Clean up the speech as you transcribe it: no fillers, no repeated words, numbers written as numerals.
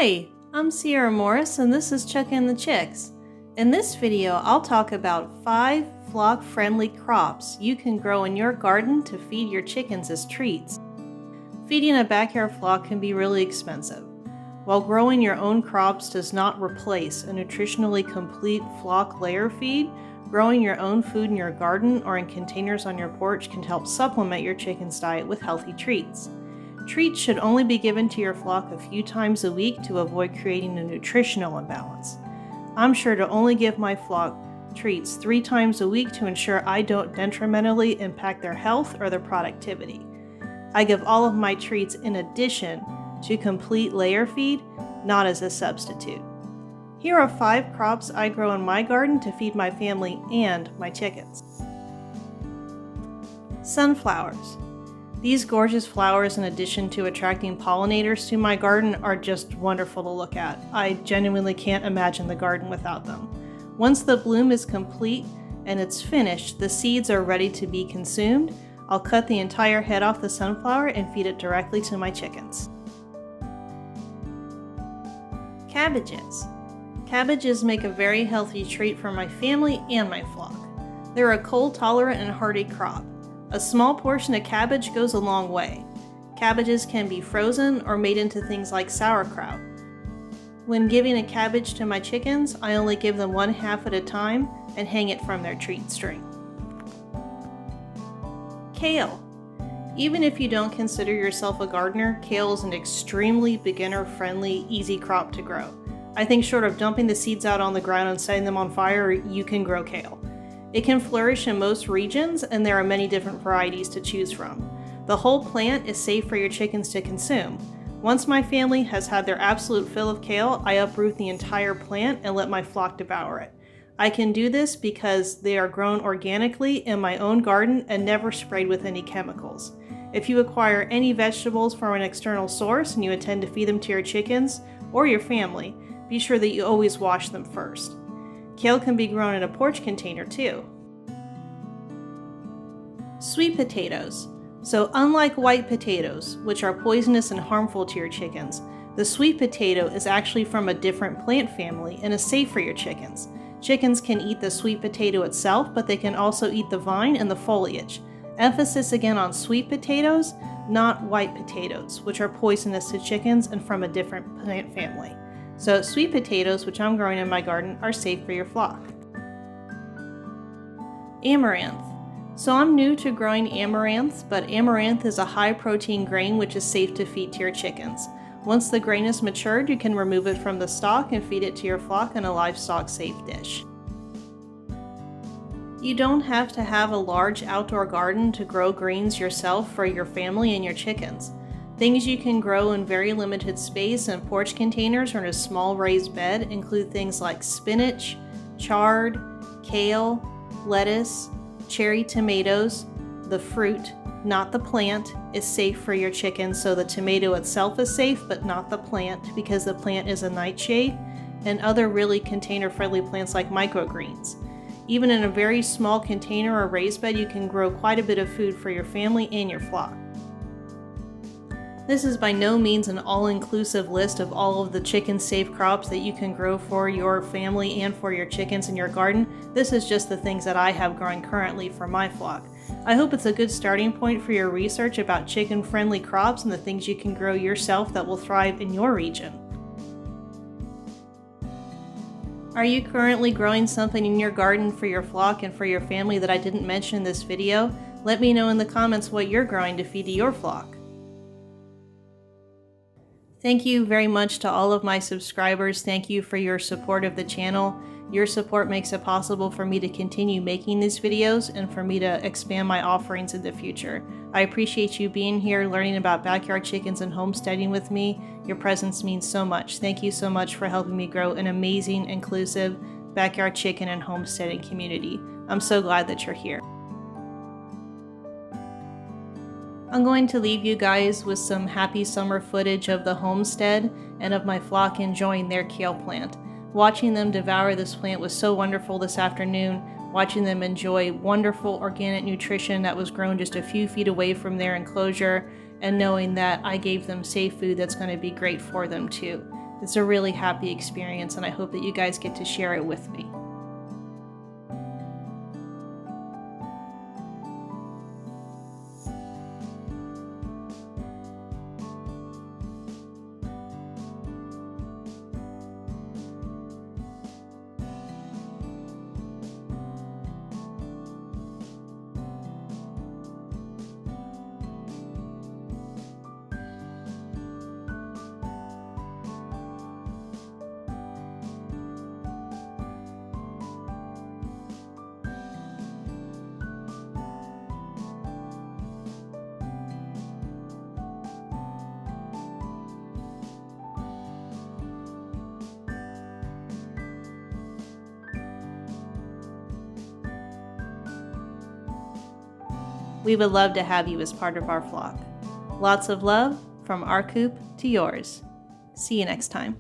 Hi, I'm Sierra Morris and this is Chuckin' the Chicks. In this video, I'll talk about 5 flock-friendly crops you can grow in your garden to feed your chickens as treats. Feeding a backyard flock can be really expensive. While growing your own crops does not replace a nutritionally complete flock layer feed, growing your own food in your garden or in containers on your porch can help supplement your chicken's diet with healthy treats. Treats should only be given to your flock a few times a week to avoid creating a nutritional imbalance. I'm sure to only give my flock treats 3 times a week to ensure I don't detrimentally impact their health or their productivity. I give all of my treats in addition to complete layer feed, not as a substitute. Here are 5 crops I grow in my garden to feed my family and my chickens. Sunflowers. These gorgeous flowers, in addition to attracting pollinators to my garden, are just wonderful to look at. I genuinely can't imagine the garden without them. Once the bloom is complete and it's finished, the seeds are ready to be consumed. I'll cut the entire head off the sunflower and feed it directly to my chickens. Cabbages. Cabbages make a very healthy treat for my family and my flock. They're a cold-tolerant and hardy crop. A small portion of cabbage goes a long way. Cabbages can be frozen or made into things like sauerkraut. When giving a cabbage to my chickens, I only give them 1/2 at a time and hang it from their treat string. Kale. Even if you don't consider yourself a gardener, kale is an extremely beginner-friendly, easy crop to grow. I think short of dumping the seeds out on the ground and setting them on fire, you can grow kale. It can flourish in most regions, and there are many different varieties to choose from. The whole plant is safe for your chickens to consume. Once my family has had their absolute fill of kale, I uproot the entire plant and let my flock devour it. I can do this because they are grown organically in my own garden and never sprayed with any chemicals. If you acquire any vegetables from an external source and you intend to feed them to your chickens or your family, be sure that you always wash them first. Kale can be grown in a porch container too. Sweet potatoes. So unlike white potatoes, which are poisonous and harmful to your chickens, the sweet potato is actually from a different plant family and is safe for your chickens. Chickens can eat the sweet potato itself, but they can also eat the vine and the foliage. Emphasis again on sweet potatoes, not white potatoes, which are poisonous to chickens and from a different plant family. So sweet potatoes, which I'm growing in my garden, are safe for your flock. Amaranth. So I'm new to growing amaranth, but amaranth is a high protein grain which is safe to feed to your chickens. Once the grain is matured, you can remove it from the stalk and feed it to your flock in a livestock safe dish. You don't have to have a large outdoor garden to grow greens yourself for your family and your chickens. Things you can grow in very limited space in porch containers or in a small raised bed include things like spinach, chard, kale, lettuce, cherry tomatoes. The fruit, not the plant, is safe for your chickens, so the tomato itself is safe, but not the plant because the plant is a nightshade, and other really container-friendly plants like microgreens. Even in a very small container or raised bed, you can grow quite a bit of food for your family and your flock. This is by no means an all-inclusive list of all of the chicken-safe crops that you can grow for your family and for your chickens in your garden. This is just the things that I have growing currently for my flock. I hope it's a good starting point for your research about chicken-friendly crops and the things you can grow yourself that will thrive in your region. Are you currently growing something in your garden for your flock and for your family that I didn't mention in this video? Let me know in the comments what you're growing to feed to your flock. Thank you very much to all of my subscribers. Thank you for your support of the channel. Your support makes it possible for me to continue making these videos and for me to expand my offerings in the future. I appreciate you being here, learning about backyard chickens and homesteading with me. Your presence means so much. Thank you so much for helping me grow an amazing, inclusive backyard chicken and homesteading community. I'm so glad that you're here. I'm going to leave you guys with some happy summer footage of the homestead and of my flock enjoying their kale plant. Watching them devour this plant was so wonderful this afternoon, watching them enjoy wonderful organic nutrition that was grown just a few feet away from their enclosure, and knowing that I gave them safe food that's going to be great for them too. It's a really happy experience, and I hope that you guys get to share it with me. We would love to have you as part of our flock. Lots of love from our coop to yours. See you next time.